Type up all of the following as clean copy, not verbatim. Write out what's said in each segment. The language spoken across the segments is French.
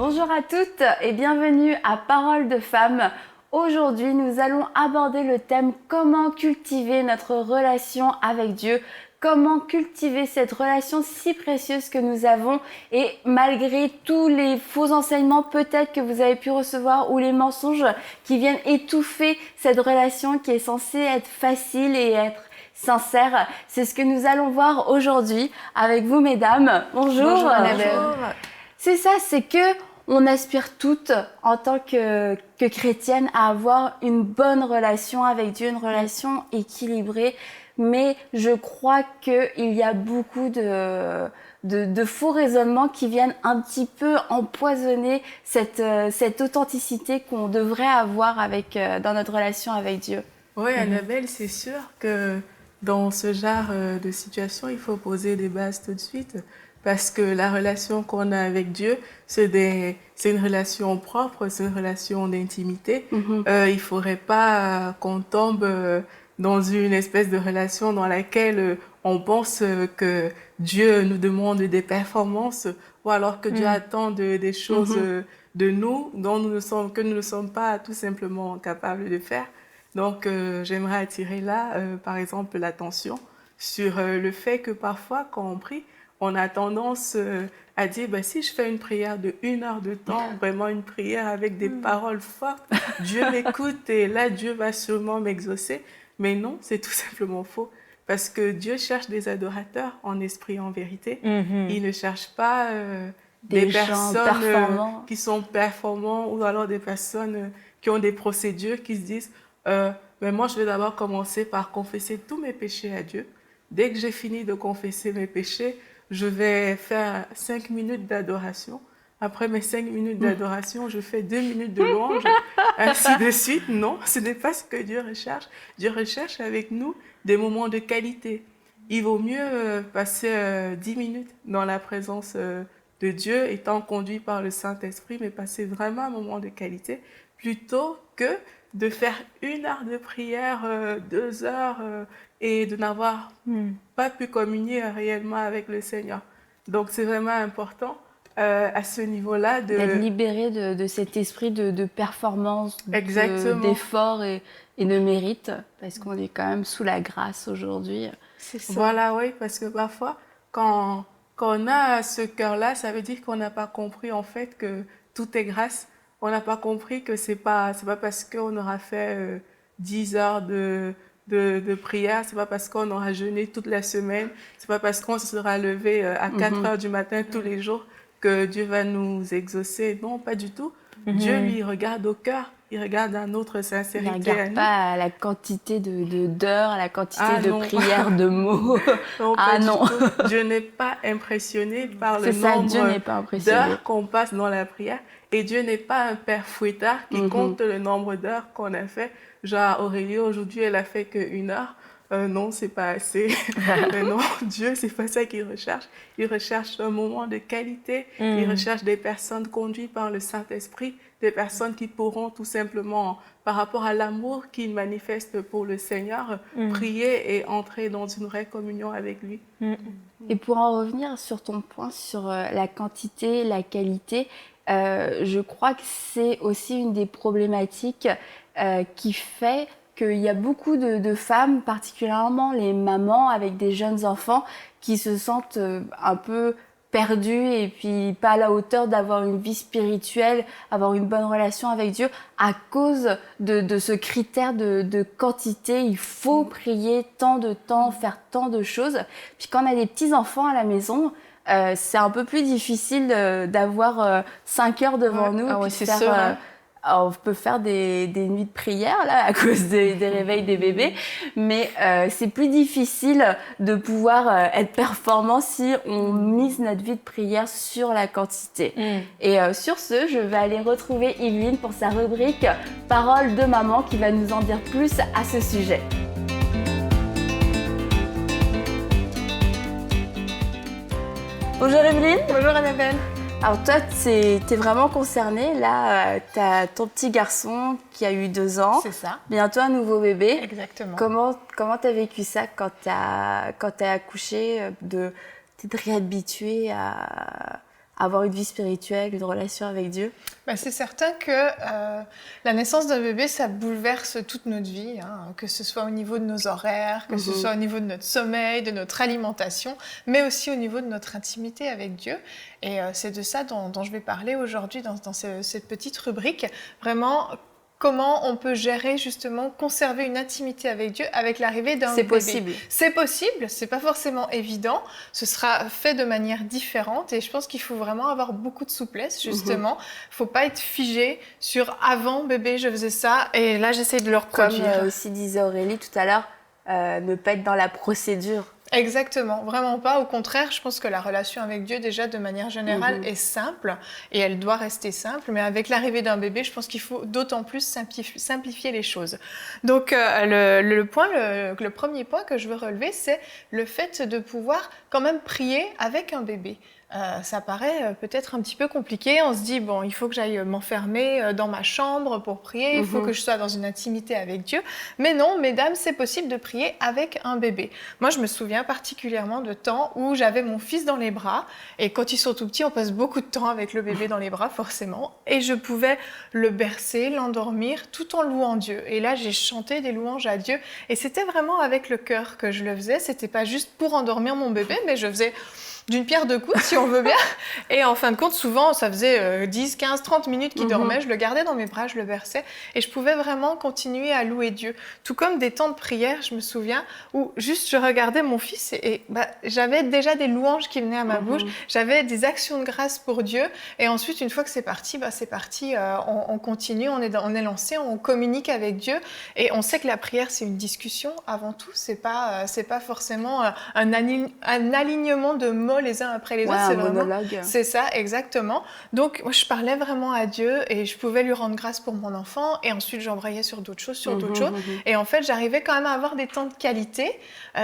Bonjour à toutes et bienvenue à Parole de Femmes. Aujourd'hui, nous allons aborder le thème comment cultiver notre relation avec Dieu, comment cultiver cette relation si précieuse que nous avons et malgré tous les faux enseignements peut-être que vous avez pu recevoir ou les mensonges qui viennent étouffer cette relation qui est censée être facile et être sincère. C'est ce que nous allons voir aujourd'hui avec vous, mesdames. Bonjour. Bonjour Annabelle. C'est ça, c'est que on aspire toutes, en tant que chrétiennes, à avoir une bonne relation avec Dieu, une relation équilibrée. Mais je crois qu'il y a beaucoup de faux raisonnements qui viennent un petit peu empoisonner cette authenticité qu'on devrait avoir dans notre relation avec Dieu. Oui, Annabelle, c'est sûr que dans ce genre de situation, il faut poser des bases tout de suite. Parce que la relation qu'on a avec Dieu, c'est une relation propre, c'est une relation d'intimité. Il ne faudrait pas qu'on tombe dans une espèce de relation dans laquelle on pense que Dieu nous demande des performances ou alors que Dieu attend des choses de nous que nous ne sommes pas tout simplement capables de faire. Donc, j'aimerais attirer là, par exemple, l'attention sur le fait que parfois, quand on prie, on a tendance à dire, si je fais une prière de 1 heure de temps, vraiment une prière avec des paroles fortes, Dieu m'écoute et là, Dieu va sûrement m'exaucer. Mais non, c'est tout simplement faux. Parce que Dieu cherche des adorateurs en esprit et en vérité. Il ne cherche pas des personnes qui sont performants ou alors des personnes qui ont des procédures qui se disent, mais moi, je vais d'abord commencer par confesser tous mes péchés à Dieu. Dès que j'ai fini de confesser mes péchés, je vais faire 5 minutes d'adoration. Après mes 5 minutes d'adoration, je fais 2 minutes de louange, ainsi de suite. Non, ce n'est pas ce que Dieu recherche. Dieu recherche avec nous des moments de qualité. Il vaut mieux passer 10 minutes dans la présence de Dieu, étant conduit par le Saint-Esprit, mais passer vraiment un moment de qualité, plutôt que de faire 1 heure de prière, 2 heures, et de n'avoir pas pu communier réellement avec le Seigneur. Donc, c'est vraiment important à ce niveau-là d'être libéré de cet esprit de performance, d'effort et de mérite, parce qu'on est quand même sous la grâce aujourd'hui. C'est ça. Voilà, oui, parce que parfois, quand on a ce cœur-là, ça veut dire qu'on n'a pas compris en fait que tout est grâce. On n'a pas compris que c'est pas parce qu'on aura fait 10 heures de prière, c'est pas parce qu'on aura jeûné toute la semaine, c'est pas parce qu'on se sera levé à 4 heures du matin tous les jours que Dieu va nous exaucer. Non, pas du tout. Dieu, lui, il regarde au cœur, il regarde à notre sincérité. Il ne regarde pas à la quantité d'heures, à la quantité de prières, de mots. Non, pas du tout. Dieu n'est pas impressionné par le nombre d'heures qu'on passe dans la prière. Et Dieu n'est pas un père fouettard qui compte le nombre d'heures qu'on a fait. Genre, Aurélie, aujourd'hui, elle a fait que 1 heure. Non, c'est pas assez. Mais non, Dieu, c'est pas ça qu'il recherche. Il recherche un moment de qualité. Il recherche des personnes conduites par le Saint-Esprit, des personnes qui pourront tout simplement, par rapport à l'amour qu'il manifeste pour le Seigneur, prier et entrer dans une vraie communion avec lui. Et pour en revenir sur ton point, sur la quantité, la qualité, je crois que c'est aussi une des problématiques qui fait qu'il y a beaucoup de femmes, particulièrement les mamans avec des jeunes enfants, qui se sentent un peu perdues et puis pas à la hauteur d'avoir une vie spirituelle, avoir une bonne relation avec Dieu à cause de ce critère de quantité. Il faut prier tant de temps, faire tant de choses. Puis quand on a des petits-enfants à la maison, c'est un peu plus difficile d'avoir 5 heures devant nous. Oui, c'est sûr. On peut faire des nuits de prière là, à cause des réveils des bébés, mais c'est plus difficile de pouvoir être performant si on mise notre vie de prière sur la quantité. Et sur ce, je vais aller retrouver Yveline pour sa rubrique « Parole de maman » qui va nous en dire plus à ce sujet. Bonjour Yveline. Bonjour Annabelle. Alors toi, t'es vraiment concernée. Là, t'as ton petit garçon qui a eu 2 ans. C'est ça. Bientôt un nouveau bébé. Exactement. Comment t'as vécu ça quand t'as accouché, d'être réhabituée à avoir une vie spirituelle, une relation avec Dieu? Ben, c'est certain que la naissance d'un bébé, ça bouleverse toute notre vie, hein, que ce soit au niveau de nos horaires, que ce soit au niveau de notre sommeil, de notre alimentation, mais aussi au niveau de notre intimité avec Dieu. Et c'est de ça dont je vais parler aujourd'hui dans cette petite rubrique. Vraiment, comment on peut gérer justement, conserver une intimité avec Dieu avec l'arrivée d'un bébé. C'est possible, c'est pas forcément évident, ce sera fait de manière différente et je pense qu'il faut vraiment avoir beaucoup de souplesse justement. Faut pas être figé sur avant bébé je faisais ça et là j'essaie de le reproduire. Comme aussi disait Aurélie tout à l'heure, ne pas être dans la procédure. Exactement, vraiment pas. Au contraire, je pense que la relation avec Dieu, déjà, de manière générale, est simple et elle doit rester simple. Mais avec l'arrivée d'un bébé, je pense qu'il faut d'autant plus simplifier les choses. Donc, le premier point que je veux relever, c'est le fait de pouvoir quand même prier avec un bébé. Ça paraît peut-être un petit peu compliqué. On se dit, bon, il faut que j'aille m'enfermer dans ma chambre pour prier, il faut que je sois dans une intimité avec Dieu. Mais non, mesdames, c'est possible de prier avec un bébé. Moi, je me souviens particulièrement de temps où j'avais mon fils dans les bras. Et quand ils sont tout petits, on passe beaucoup de temps avec le bébé dans les bras, forcément. Et je pouvais le bercer, l'endormir, tout en louant Dieu. Et là, j'ai chanté des louanges à Dieu. Et c'était vraiment avec le cœur que je le faisais. C'était pas juste pour endormir mon bébé, mais je faisais d'une pierre deux coups, si on veut bien. Et en fin de compte, souvent, ça faisait 10, 15, 30 minutes qu'il dormait. Je le gardais dans mes bras, je le berçais. Et je pouvais vraiment continuer à louer Dieu. Tout comme des temps de prière, je me souviens, où juste je regardais mon fils et j'avais déjà des louanges qui venaient à ma bouche. J'avais des actions de grâce pour Dieu. Et ensuite, une fois que c'est parti, c'est parti. On continue, on est lancé, on communique avec Dieu. Et on sait que la prière, c'est une discussion avant tout. C'est pas forcément un alignement de mots les uns après les autres, c'est vraiment monologue. C'est ça, exactement. Donc moi je parlais vraiment à Dieu et je pouvais lui rendre grâce pour mon enfant et ensuite j'embrayais sur d'autres choses, et en fait j'arrivais quand même à avoir des temps de qualité.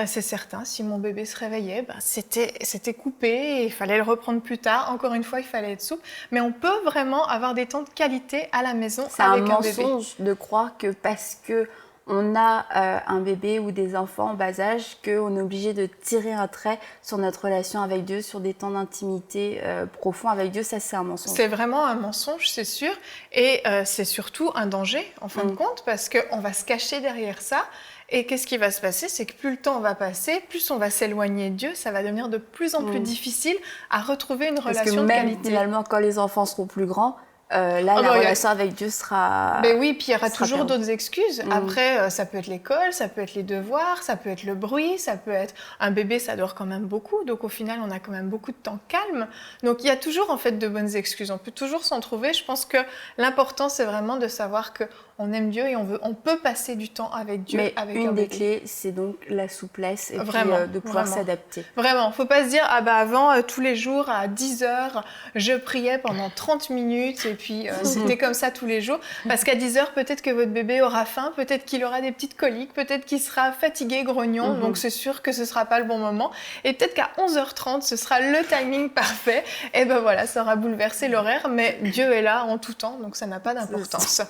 C'est certain, si mon bébé se réveillait, c'était coupé et il fallait le reprendre plus tard. Encore une fois, il fallait être souple, mais on peut vraiment avoir des temps de qualité à la maison avec un bébé. C'est un mensonge de croire que parce que on a un bébé ou des enfants en bas âge, qu'on est obligé de tirer un trait sur notre relation avec Dieu, sur des temps d'intimité profonds avec Dieu. Ça, c'est un mensonge. C'est vraiment un mensonge, c'est sûr. Et c'est surtout un danger, en fin de compte, parce qu'on va se cacher derrière ça. Et qu'est-ce qui va se passer? C'est que plus le temps va passer, plus on va s'éloigner de Dieu, ça va devenir de plus en plus difficile à retrouver une relation de qualité. Parce que même finalement, quand les enfants seront plus grands, la relation avec Dieu sera... Ben oui, puis il y aura toujours d'autres excuses. Après, ça peut être l'école, ça peut être les devoirs, ça peut être le bruit, ça peut être... Un bébé, ça dort quand même beaucoup, donc au final, on a quand même beaucoup de temps calme. Donc il y a toujours en fait de bonnes excuses, on peut toujours s'en trouver. Je pense que l'important, c'est vraiment de savoir qu'on aime Dieu et on peut passer du temps avec Dieu. Mais avec une un des bébé. clés, c'est donc la souplesse et vraiment, puis de pouvoir s'adapter. Vraiment, faut pas se dire, avant, tous les jours, à 10h, je priais pendant 30 minutes et puis c'était comme ça tous les jours. Parce qu'à 10h, peut-être que votre bébé aura faim, peut-être qu'il aura des petites coliques, peut-être qu'il sera fatigué, grognon, donc c'est sûr que ce sera pas le bon moment. Et peut-être qu'à 11h30, ce sera le timing parfait. Et ben voilà, ça aura bouleversé l'horaire, mais Dieu est là en tout temps, donc ça n'a pas d'importance.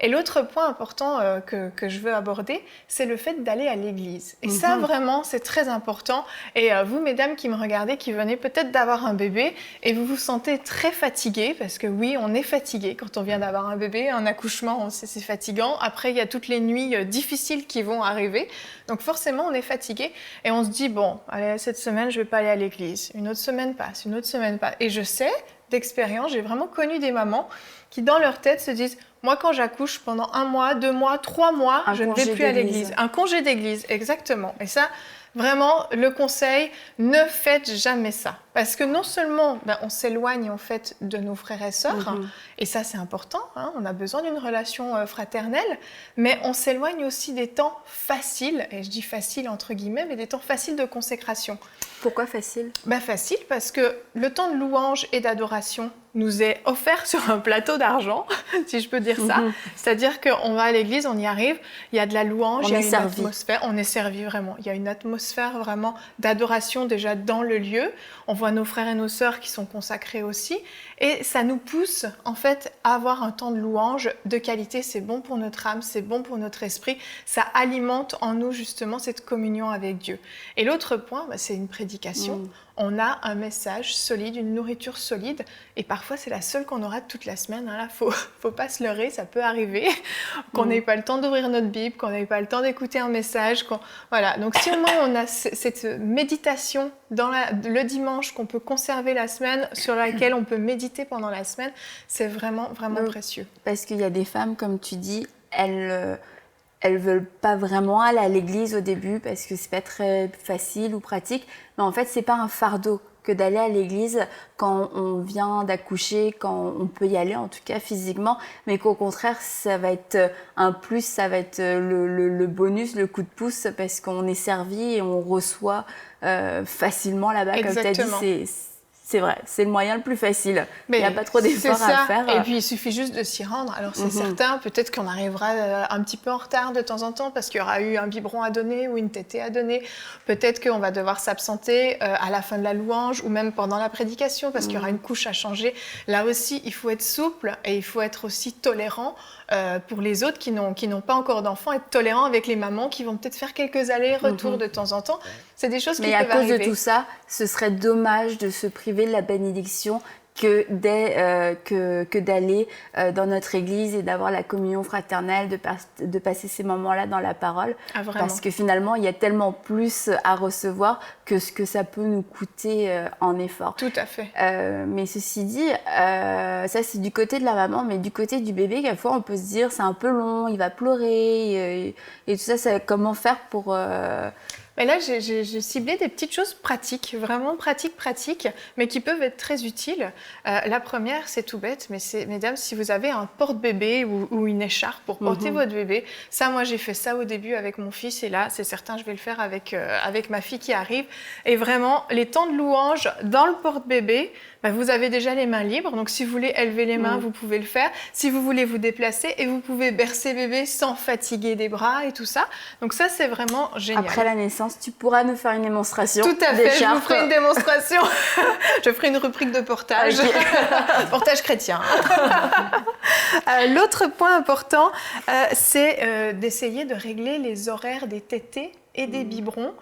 Et l'autre point important que je veux aborder, c'est le fait d'aller à l'église. Et ça, vraiment, c'est très important. Et vous, mesdames qui me regardez, qui venez peut-être d'avoir un bébé, et vous vous sentez très fatiguée, parce que oui, on est fatigué quand on vient d'avoir un bébé, un accouchement, on sait, c'est fatigant. Après, il y a toutes les nuits difficiles qui vont arriver. Donc forcément, on est fatigué. Et on se dit, bon, allez, cette semaine, je vais pas aller à l'église. Une autre semaine passe, une autre semaine passe. Et je sais, d'expérience, j'ai vraiment connu des mamans qui, dans leur tête, se disent... Moi, quand j'accouche pendant 1 mois, 2 mois, 3 mois, je ne vais plus à l'église. Un congé d'église, exactement. Et ça, vraiment, le conseil, ne faites jamais ça. Parce que non seulement on s'éloigne en fait de nos frères et sœurs, et ça c'est important, on a besoin d'une relation fraternelle, mais on s'éloigne aussi des temps faciles, et je dis facile entre guillemets, mais des temps faciles de consécration. Pourquoi facile? Facile parce que le temps de louange et d'adoration nous est offert sur un plateau d'argent, si je peux dire ça. C'est-à-dire qu'on va à l'église, on y arrive, il y a de la louange, il y a une atmosphère, on est servi vraiment. Il y a une atmosphère vraiment d'adoration déjà dans le lieu. On voit nos frères et nos sœurs qui sont consacrés aussi. Et ça nous pousse en fait à avoir un temps de louange de qualité. C'est bon pour notre âme, c'est bon pour notre esprit. Ça alimente en nous justement cette communion avec Dieu. Et l'autre point, c'est une prédication. on a un message solide, une nourriture solide. Et parfois, c'est la seule qu'on aura toute la semaine. Là, faut pas se leurrer, ça peut arriver qu'on n'ait pas le temps d'ouvrir notre Bible, qu'on n'ait pas le temps d'écouter un message. Voilà. Donc, si au moins on a cette méditation le dimanche qu'on peut conserver la semaine, sur laquelle on peut méditer pendant la semaine, c'est vraiment, vraiment précieux. Parce qu'il y a des femmes, comme tu dis, elles veulent pas vraiment aller à l'église au début parce que c'est pas très facile ou pratique. Mais en fait, c'est pas un fardeau que d'aller à l'église quand on vient d'accoucher, quand on peut y aller, en tout cas physiquement. Mais qu'au contraire, ça va être un plus, ça va être le bonus, le coup de pouce parce qu'on est servi et on reçoit facilement là-bas. Comme tu as dit, c'est vrai, c'est le moyen le plus facile. Il n'y a pas trop d'efforts à faire. Et puis, il suffit juste de s'y rendre. Alors, c'est certain, peut-être qu'on arrivera un petit peu en retard de temps en temps parce qu'il y aura eu un biberon à donner ou une tétée à donner. Peut-être qu'on va devoir s'absenter à la fin de la louange ou même pendant la prédication parce qu'il y aura une couche à changer. Là aussi, il faut être souple et il faut être aussi tolérant pour les autres qui n'ont pas encore d'enfants, être tolérant avec les mamans qui vont peut-être faire quelques allers-retours de temps en temps. C'est des choses qui peuvent arriver. Mais à cause de tout ça, ce serait dommage de se priver de la bénédiction que d'aller dans notre église et d'avoir la communion fraternelle, de passer ces moments-là dans la parole. Ah, vraiment. Parce que finalement, il y a tellement plus à recevoir que ce que ça peut nous coûter en effort. Tout à fait. Mais ceci dit, ça c'est du côté de la maman, mais du côté du bébé, quelquefois on peut se dire c'est un peu long, il va pleurer, et tout ça, comment faire pour... Mais là, j'ai ciblé des petites choses pratiques, vraiment pratiques, mais qui peuvent être très utiles. La première, c'est tout bête, mais c'est, mesdames, si vous avez un porte-bébé ou une écharpe pour porter votre bébé, ça, moi, j'ai fait ça au début avec mon fils, et là, c'est certain, je vais le faire avec ma fille qui arrive. Et vraiment, les temps de louange dans le porte-bébé, vous avez déjà les mains libres, donc si vous voulez élever les mains, vous pouvez le faire. Si vous voulez vous déplacer, et vous pouvez bercer bébé sans fatiguer des bras et tout ça. Donc ça, c'est vraiment génial. Après la naissance, tu pourras nous faire une démonstration. Tout à fait, je vous ferai une démonstration. Je ferai une rubrique de portage. Okay. Portage chrétien. L'autre point important, c'est d'essayer de régler les horaires des tétés et des biberons,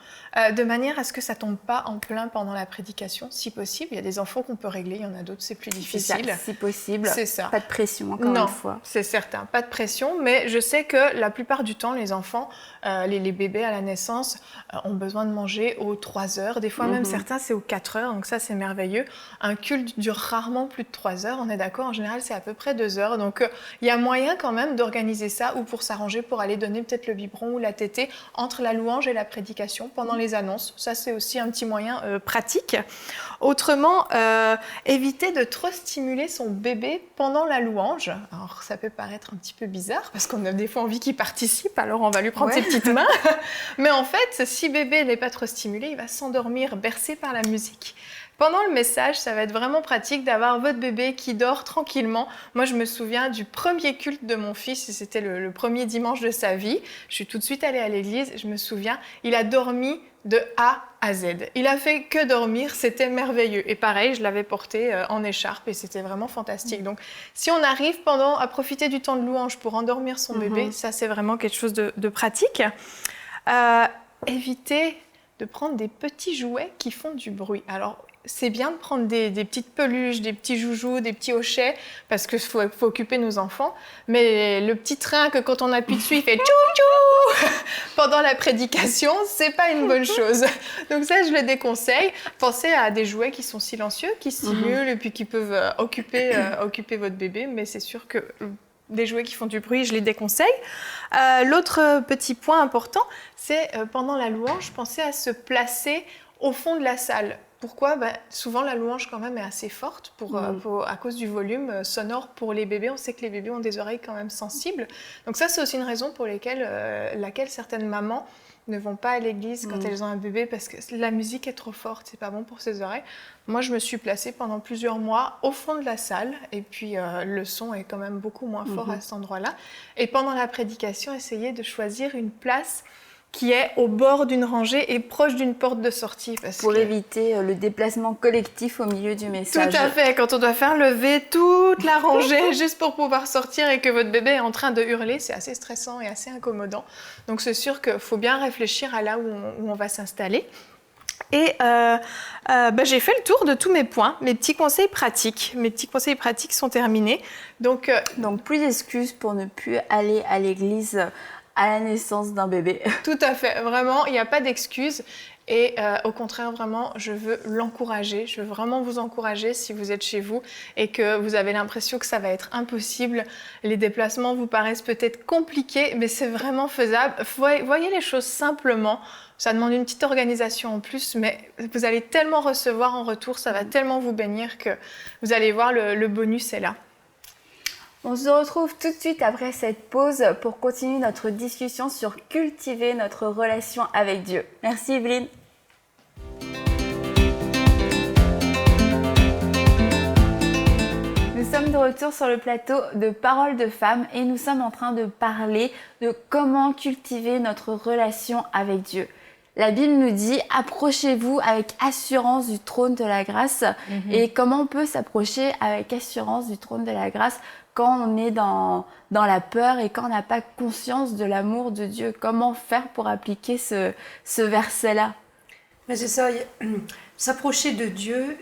de manière à ce que ça ne tombe pas en plein pendant la prédication, si possible. Il y a des enfants qu'on peut régler, il y en a d'autres, c'est plus difficile. C'est ça, si possible. C'est ça. Pas de pression, encore une fois. Non, c'est certain, pas de pression, mais je sais que la plupart du temps, les enfants, les bébés à la naissance, ont besoin de manger aux 3 heures. Des fois, même certains, c'est aux 4 heures, donc ça, c'est merveilleux. Un culte dure rarement plus de 3 heures, on est d'accord, en général, c'est à peu près 2 heures. Donc, il y a moyen quand même d'organiser ça, ou pour s'arranger, pour aller donner peut-être le biberon ou la tétée entre la louange et la prédication pendant les annonces. Ça, c'est aussi un petit moyen pratique. Autrement, éviter de trop stimuler son bébé pendant la louange. Alors, ça peut paraître un petit peu bizarre parce qu'on a des fois envie qu'il participe, alors on va lui prendre ses petites mains. Mais en fait, si bébé n'est pas trop stimulé, il va s'endormir bercé par la musique. Pendant le message, ça va être vraiment pratique d'avoir votre bébé qui dort tranquillement. Moi, je me souviens du premier culte de mon fils, et c'était le premier dimanche de sa vie. Je suis tout de suite allée à l'église, je me souviens, il a dormi de A à Z. Il a fait que dormir, c'était merveilleux. Et pareil, je l'avais porté en écharpe et c'était vraiment fantastique. Donc, si on arrive à profiter du temps de louange pour endormir son bébé, ça, c'est vraiment quelque chose de pratique. Éviter de prendre des petits jouets qui font du bruit. Alors, c'est bien de prendre des petites peluches, des petits joujoux, des petits hochets, parce qu'il faut occuper nos enfants. Mais le petit train que quand on appuie dessus, il fait tchou-tchou pendant la prédication, c'est pas une bonne chose. Donc ça, je le déconseille. Pensez à des jouets qui sont silencieux, qui stimulent et puis qui peuvent occuper votre bébé. Mais c'est sûr que des jouets qui font du bruit, je les déconseille. L'autre petit point important, c'est pendant la louange, pensez à se placer au fond de la salle. Pourquoi ? Souvent, la louange, quand même, est assez forte à cause du volume sonore pour les bébés. On sait que les bébés ont des oreilles quand même sensibles. Donc ça, c'est aussi une raison pour laquelle certaines mamans ne vont pas à l'église quand elles ont un bébé parce que la musique est trop forte, c'est pas bon pour ses oreilles. Moi, je me suis placée pendant plusieurs mois au fond de la salle et puis le son est quand même beaucoup moins fort à cet endroit-là. Et pendant la prédication, essayez de choisir une place qui est au bord d'une rangée et proche d'une porte de sortie. Pour éviter le déplacement collectif au milieu du message. Tout à fait, quand on doit faire lever toute la rangée juste pour pouvoir sortir et que votre bébé est en train de hurler, c'est assez stressant et assez incommodant. Donc c'est sûr qu'il faut bien réfléchir à là où on va s'installer. Et j'ai fait le tour de tous mes points, mes petits conseils pratiques. Mes petits conseils pratiques sont terminés. Donc plus d'excuses pour ne plus aller à l'église à la naissance d'un bébé. Tout à fait, vraiment, il n'y a pas d'excuses. Et au contraire, vraiment, je veux l'encourager. Je veux vraiment vous encourager si vous êtes chez vous et que vous avez l'impression que ça va être impossible. Les déplacements vous paraissent peut-être compliqués, mais c'est vraiment faisable. Voyez les choses simplement. Ça demande une petite organisation en plus, mais vous allez tellement recevoir en retour, ça va tellement vous bénir que vous allez voir, le bonus est là. On se retrouve tout de suite après cette pause pour continuer notre discussion sur cultiver notre relation avec Dieu. Merci Evelyne. Nous sommes de retour sur le plateau de Paroles de Femmes et nous sommes en train de parler de comment cultiver notre relation avec Dieu. La Bible nous dit « Approchez-vous avec assurance du trône de la grâce ». Et comment on peut s'approcher avec assurance du trône de la grâce quand on est dans la peur et quand on n'a pas conscience de l'amour de Dieu? Comment faire pour appliquer ce verset-là? Mais c'est ça, s'approcher de Dieu,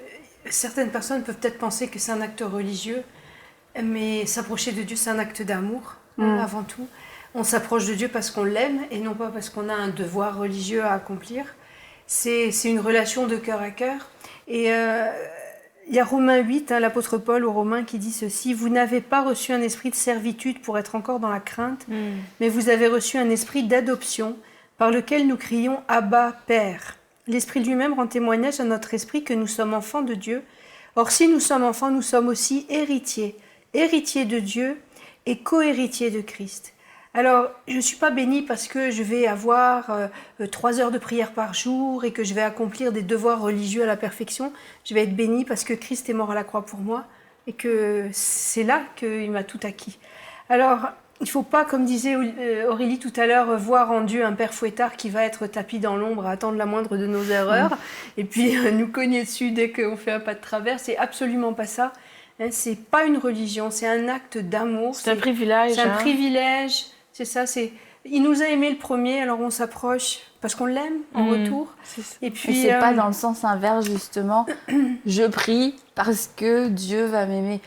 certaines personnes peuvent peut-être penser que c'est un acte religieux, mais s'approcher de Dieu, c'est un acte d'amour, avant tout. On s'approche de Dieu parce qu'on l'aime et non pas parce qu'on a un devoir religieux à accomplir. C'est une relation de cœur à cœur. Et il y a Romains 8, l'apôtre Paul aux Romains qui dit ceci: « Vous n'avez pas reçu un esprit de servitude pour être encore dans la crainte, mais vous avez reçu un esprit d'adoption par lequel nous crions « Abba, Père ». L'Esprit lui-même rend témoignage à notre esprit que nous sommes enfants de Dieu. Or, si nous sommes enfants, nous sommes aussi héritiers, héritiers de Dieu et co-héritiers de Christ. » Alors, je ne suis pas bénie parce que je vais avoir 3 heures de prière par jour et que je vais accomplir des devoirs religieux à la perfection. Je vais être bénie parce que Christ est mort à la croix pour moi et que c'est là qu'il m'a tout acquis. Alors, il ne faut pas, comme disait Aurélie tout à l'heure, voir en Dieu un père fouettard qui va être tapi dans l'ombre à attendre la moindre de nos erreurs et puis nous cogner dessus dès qu'on fait un pas de travers. C'est absolument pas ça. C'est pas une religion, c'est un acte d'amour. C'est un privilège. C'est un privilège. C'est ça, il nous a aimé le premier, alors on s'approche parce qu'on l'aime en retour. Et puis c'est pas dans le sens inverse justement. Je prie parce que Dieu va m'aimer.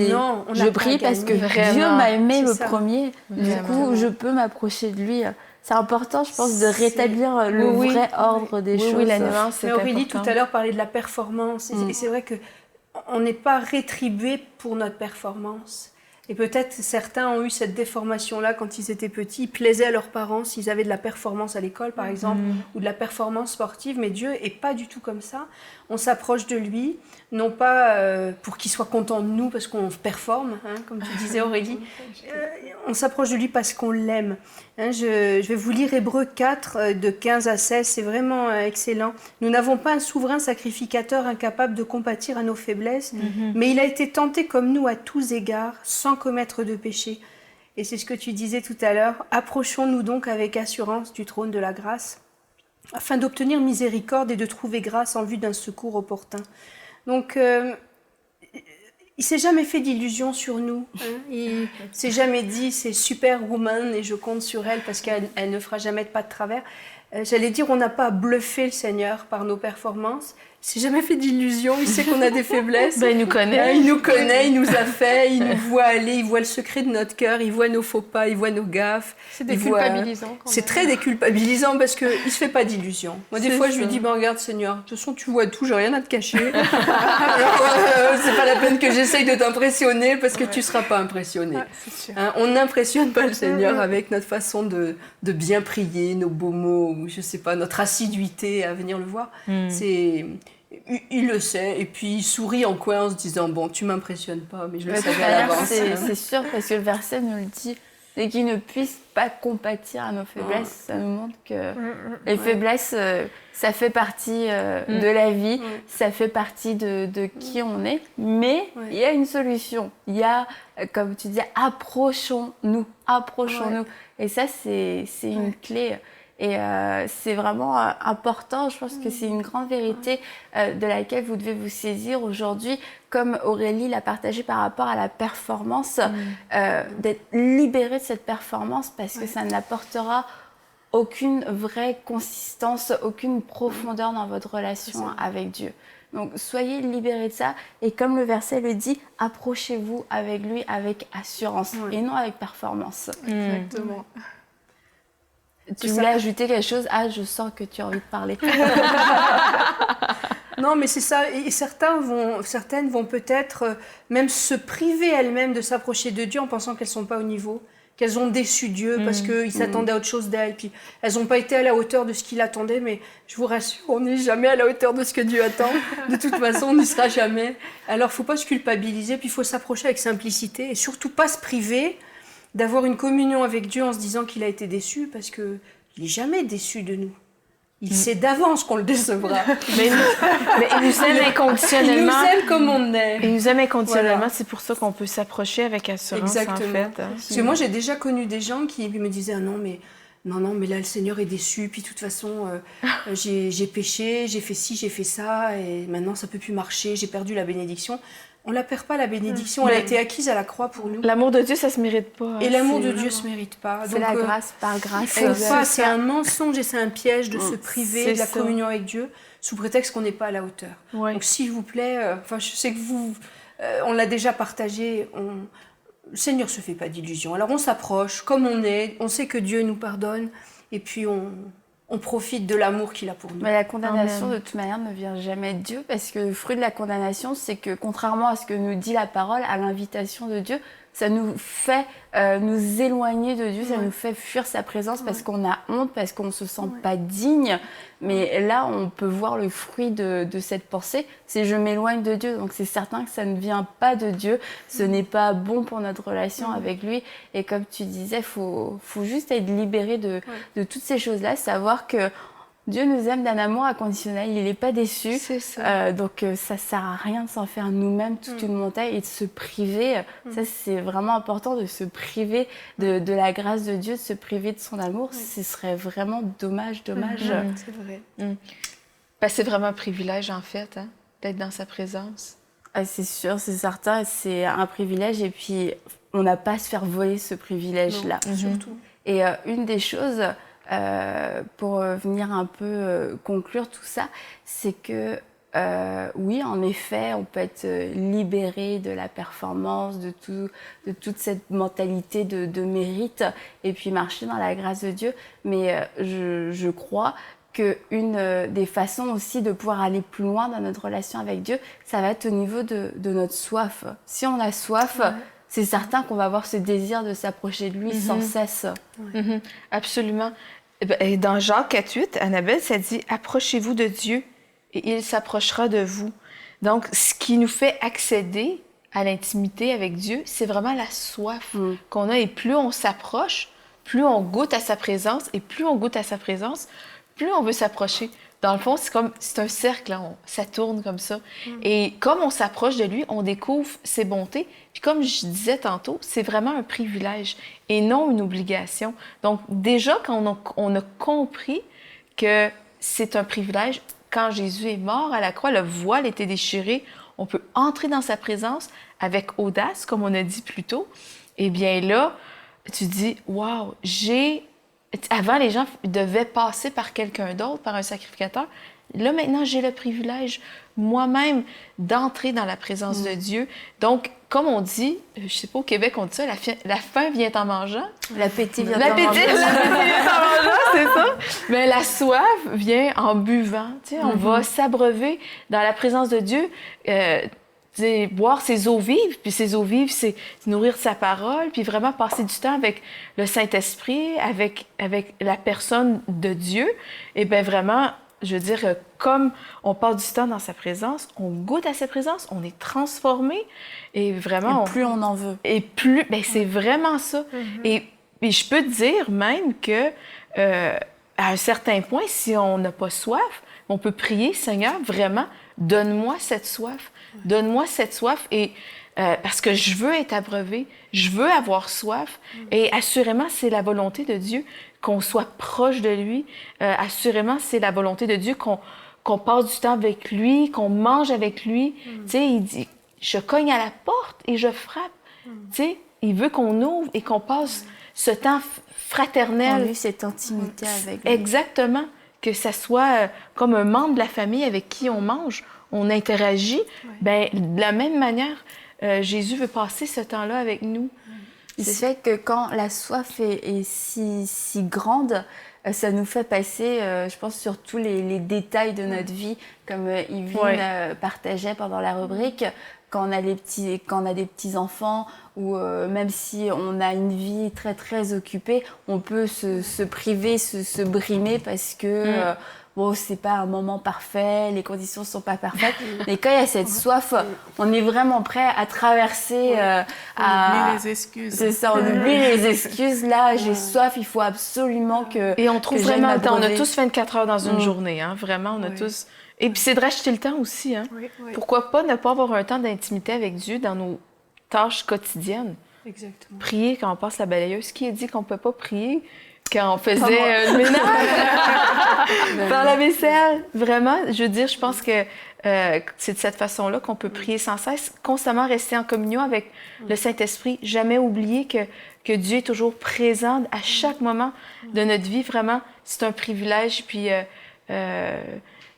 Non, je prie parce que Dieu m'a aimé le premier. Du coup, je peux m'approcher de lui. C'est important, je pense, de rétablir le vrai ordre des choses. Oui, la nuance, c'est Aurélie important. tout à l'heure parlait de la performance. Et c'est vrai que on n'est pas rétribué pour notre performance. Et peut-être certains ont eu cette déformation-là quand ils étaient petits. Ils plaisaient à leurs parents s'ils avaient de la performance à l'école, par exemple, ou de la performance sportive. Mais Dieu n'est pas du tout comme ça. On s'approche de lui, non pas pour qu'il soit content de nous parce qu'on performe, comme tu disais Aurélie. On s'approche de lui parce qu'on l'aime. Je vais vous lire Hébreux 4, de 15 à 16. C'est vraiment excellent. Nous n'avons pas un souverain sacrificateur incapable de compatir à nos faiblesses, mais il a été tenté comme nous à tous égards, sans commettre de péché. Et c'est ce que tu disais tout à l'heure. Approchons-nous donc avec assurance du trône de la grâce, afin d'obtenir miséricorde et de trouver grâce en vue d'un secours opportun. Donc, il s'est jamais fait d'illusions sur nous. Il s'est jamais dit c'est Superwoman et je compte sur elle parce qu'elle ne fera jamais de pas de travers. J'allais dire, on n'a pas bluffé le Seigneur par nos performances. Il s'est jamais fait d'illusions, il sait qu'on a des faiblesses. Il nous connaît. Il nous connaît, il nous a fait, il nous voit aller, il voit le secret de notre cœur, il voit nos faux pas, il voit nos gaffes. C'est déculpabilisant. C'est très déculpabilisant parce qu'il ne se fait pas d'illusions. Moi, des fois, je lui dis, regarde Seigneur, de toute façon, tu vois tout, j'ai rien à te cacher. Alors, c'est pas la peine que j'essaye de t'impressionner parce que tu ne seras pas impressionné. Ouais, c'est sûr. On n'impressionne pas le Seigneur avec notre façon de bien prier, nos beaux mots, ou je sais pas, notre assiduité à venir le voir. Il le sait, et puis il sourit en coin en se disant « Bon, tu m'impressionnes pas, mais je le savais à l'avance. » C'est sûr, parce que le verset nous le dit. Et qu'il ne puisse pas compatir à nos faiblesses, ça nous montre que les faiblesses, ça fait partie de la vie, ça fait partie de qui on est. Mais il y a une solution. Il y a, comme tu dis, approchons-nous. Et ça, c'est une clé. Et c'est vraiment important, je pense que c'est une grande vérité de laquelle vous devez vous saisir aujourd'hui, comme Aurélie l'a partagé par rapport à la performance, d'être libéré de cette performance parce que ça n'apportera aucune vraie consistance, aucune profondeur dans votre relation avec Dieu. Donc, soyez libérés de ça. Et comme le verset le dit, approchez-vous avec lui avec assurance et non avec performance. Exactement. Tu voulais ajouter quelque chose? Ah, je sens que tu as envie de parler. Non, mais c'est ça. Et certaines vont peut-être même se priver elles-mêmes de s'approcher de Dieu en pensant qu'elles ne sont pas au niveau, qu'elles ont déçu Dieu parce qu'ils s'attendaient à autre chose d'elles. Puis elles n'ont pas été à la hauteur de ce qu'il attendait. Mais je vous rassure, on n'est jamais à la hauteur de ce que Dieu attend. De toute façon, on n'y sera jamais. Alors, il ne faut pas se culpabiliser. Puis il faut s'approcher avec simplicité et surtout pas se priver d'avoir une communion avec Dieu en se disant qu'il a été déçu parce qu'il n'est jamais déçu de nous. Il sait d'avance qu'on le décevra. Mais il nous aime inconditionnellement. Il nous aime comme on est. Il nous aime inconditionnellement, Voilà. c'est pour ça qu'on peut s'approcher avec assurance, Exactement. en fait. Parce que moi, j'ai déjà connu des gens qui me disaient « Ah non, mais là, le Seigneur est déçu. Puis de toute façon, j'ai péché, j'ai fait ci, j'ai fait ça. Et maintenant, ça ne peut plus marcher. J'ai perdu la bénédiction. » On ne la perd pas, la bénédiction. Elle a été acquise à la croix pour nous. L'amour de Dieu, ça se mérite pas. Et l'amour de Dieu ne se mérite pas. C'est la grâce par grâce. C'est un mensonge et c'est un piège de se priver de la communion avec Dieu sous prétexte qu'on n'est pas à la hauteur. Ouais. Donc s'il vous plaît, je sais que on l'a déjà partagé, le Seigneur ne se fait pas d'illusions. Alors on s'approche comme on est, on sait que Dieu nous pardonne et puis on profite de l'amour qu'il a pour nous. Mais la condamnation, Amen. de toute manière, ne vient jamais de Dieu, parce que le fruit de la condamnation, c'est que, contrairement à ce que nous dit la parole, à l'invitation de Dieu, ça nous fait nous éloigner de Dieu, ça nous fait fuir sa présence parce qu'on a honte, parce qu'on ne se sent pas digne. Mais là, on peut voir le fruit de cette pensée, c'est je m'éloigne de Dieu. Donc c'est certain que ça ne vient pas de Dieu, ce n'est pas bon pour notre relation avec lui. Et comme tu disais, faut juste être libéré de toutes ces choses-là, savoir que Dieu nous aime d'un amour inconditionnel, il n'est pas déçu. C'est ça. Donc ça sert à rien de s'en faire nous-mêmes toute une montagne et de se priver. Ça, c'est vraiment important de se priver de la grâce de Dieu, de se priver de son amour. Ce serait vraiment dommage. C'est vrai. Ben, c'est vraiment un privilège, en fait, hein, d'être dans sa présence. Ah, c'est sûr, c'est certain, c'est un privilège et puis on n'a pas à se faire voler ce privilège-là. Surtout. Et une des choses, pour venir un peu conclure tout ça, c'est que oui, en effet, on peut être libéré de la performance, de toute cette mentalité de mérite et puis marcher dans la grâce de Dieu. Mais je crois qu'une des façons aussi de pouvoir aller plus loin dans notre relation avec Dieu, ça va être au niveau de notre soif. Si on a soif, c'est certain qu'on va avoir ce désir de s'approcher de lui sans cesse. Absolument. Et dans Jacques 4:8, Annabelle, ça dit « Approchez-vous de Dieu et il s'approchera de vous ». Donc, ce qui nous fait accéder à l'intimité avec Dieu, c'est vraiment la soif qu'on a. Et plus on s'approche, plus on goûte à sa présence. Et plus on goûte à sa présence, plus on veut s'approcher. Dans le fond, c'est un cercle, hein, ça tourne comme ça. Et comme on s'approche de lui, on découvre ses bontés. Puis comme je disais tantôt, c'est vraiment un privilège et non une obligation. Donc déjà, quand on a compris que c'est un privilège, quand Jésus est mort à la croix, le voile était déchiré, on peut entrer dans sa présence avec audace, comme on a dit plus tôt. Eh bien là, tu dis, wow, Avant, les gens devaient passer par quelqu'un d'autre, par un sacrificateur. Là, maintenant, j'ai le privilège moi-même d'entrer dans la présence de Dieu. Donc, comme on dit, je sais pas, au Québec, on dit ça, la faim vient en mangeant. L'appétit vient en L'appétit mangeant. vient en mangeant, c'est ça. Mais la soif vient en buvant. Tu sais, on va s'abreuver dans la présence de Dieu. Boire ses eaux vives, puis ses eaux vives, c'est nourrir sa parole, puis vraiment passer du temps avec le Saint-Esprit, avec la personne de Dieu. Et bien vraiment, je veux dire, comme on passe du temps dans sa présence, on goûte à sa présence, on est transformé, et vraiment... Et plus on en veut. Et plus... Ben c'est vraiment ça. Et je peux te dire même que, à un certain point, si on n'a pas soif, on peut prier, Seigneur, vraiment, donne-moi cette soif. Donne-moi cette soif et parce que je veux être abreuvé, je veux avoir soif et assurément c'est la volonté de Dieu qu'on soit proche de lui. Assurément c'est la volonté de Dieu qu'on passe du temps avec lui, qu'on mange avec lui. Tu sais, il dit je cogne à la porte et je frappe. Tu sais, il veut qu'on ouvre et qu'on passe ce temps fraternel. On a eu cette intimité avec lui. Exactement. Que ça soit comme un membre de la famille avec qui on mange, on interagit. Ben, de la même manière, Jésus veut passer ce temps-là avec nous. C'est fait que quand la soif est si grande, ça nous fait passer, je pense, sur tous les détails de notre vie, comme Yveline partageait pendant la rubrique. Quand on a des petits-enfants ou même si on a une vie très, très occupée, on peut se priver, se brimer parce que bon, c'est pas un moment parfait, les conditions sont pas parfaites. Mais quand il y a cette soif, on est vraiment prêt à traverser. On oublie les excuses. C'est ça, on oublie les excuses. Là, j'ai soif, il faut absolument que. Et on trouve que j'aille vraiment le temps. On a m'abreuver. tous 24 heures dans une journée, hein, vraiment, on a tous. Et puis c'est de racheter le temps aussi, hein. Pourquoi pas ne pas avoir un temps d'intimité avec Dieu dans nos tâches quotidiennes? Exactement. Prier quand on passe la balayeuse. Qui a dit qu'on ne peut pas prier quand on faisait le ménage? Faire la vaisselle. Vraiment, je veux dire, je pense que c'est de cette façon-là qu'on peut prier sans cesse, constamment rester en communion avec le Saint-Esprit, jamais oublier que Dieu est toujours présent à chaque moment de notre vie. Vraiment, c'est un privilège, puis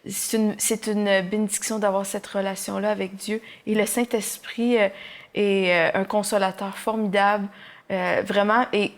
c'est une bénédiction d'avoir cette relation-là avec Dieu. Et le Saint-Esprit est un consolateur formidable, vraiment. Et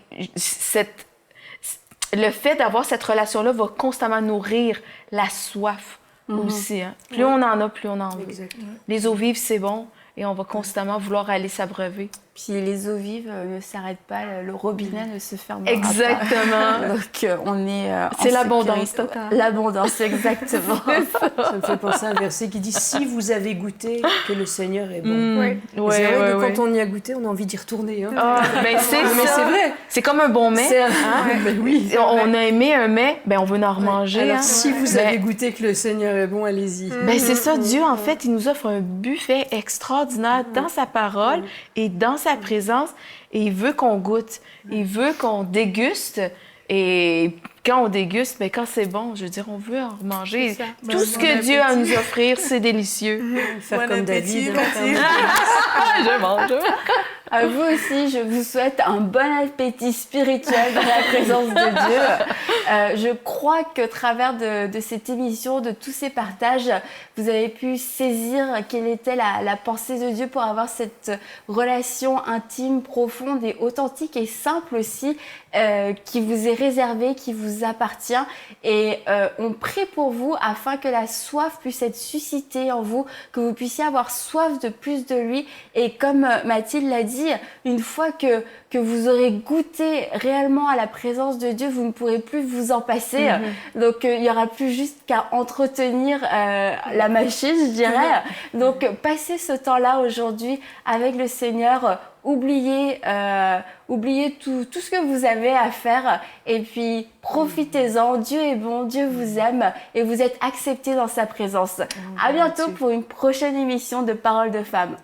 le fait d'avoir cette relation-là va constamment nourrir la soif aussi. Hein. Plus on en a, plus on en veut. Exactement. Les eaux vives, c'est bon, et on va constamment vouloir aller s'abreuver. Puis les eaux vives ne s'arrêtent pas, le robinet ne se ferme pas. Exactement. Donc on est C'est en l'abondance sécurité. totale. L'abondance, exactement. Ça me fait penser à un verset qui dit « Si vous avez goûté que le Seigneur est bon Ouais, C'est vrai que ouais. quand on y a goûté, on a envie d'y retourner. Hein. Ah, ben c'est Mais ça. c'est vrai. C'est comme un bon mets. Hein? Ben oui. On a aimé un mets, ben on veut en remanger. Alors, hein. si vous Ben, avez goûté que le Seigneur est bon, allez-y. ben c'est ça, Dieu, en fait, il nous offre un buffet extraordinaire dans sa parole et dans sa présence. Et il veut qu'on goûte, il veut qu'on déguste. Et quand on déguste, ben quand c'est bon, je veux dire, on veut en remanger. C'est ça. Tout ce que Dieu a à nous offrir, c'est délicieux. Faire Bon comme appétit, David. Mathilde. Je mange. À vous aussi, je vous souhaite un bon appétit spirituel dans la présence de Dieu. Je crois qu'au travers de cette émission, de tous ces partages, vous avez pu saisir quelle était la pensée de Dieu pour avoir cette relation intime, profonde et authentique et simple aussi, qui vous est réservée, qui vous appartient. Et on prie pour vous afin que la soif puisse être suscitée en vous, que vous puissiez avoir soif de plus de lui. Et comme Mathilde l'a dit, une fois que vous aurez goûté réellement à la présence de Dieu, vous ne pourrez plus vous en passer. Donc, il n'y aura plus juste qu'à entretenir la machine, je dirais. Donc, passez ce temps-là aujourd'hui avec le Seigneur. Oubliez tout ce que vous avez à faire et puis profitez-en. Dieu est bon, Dieu vous aime et vous êtes acceptés dans sa présence. À bientôt pour une prochaine émission de Paroles de Femmes.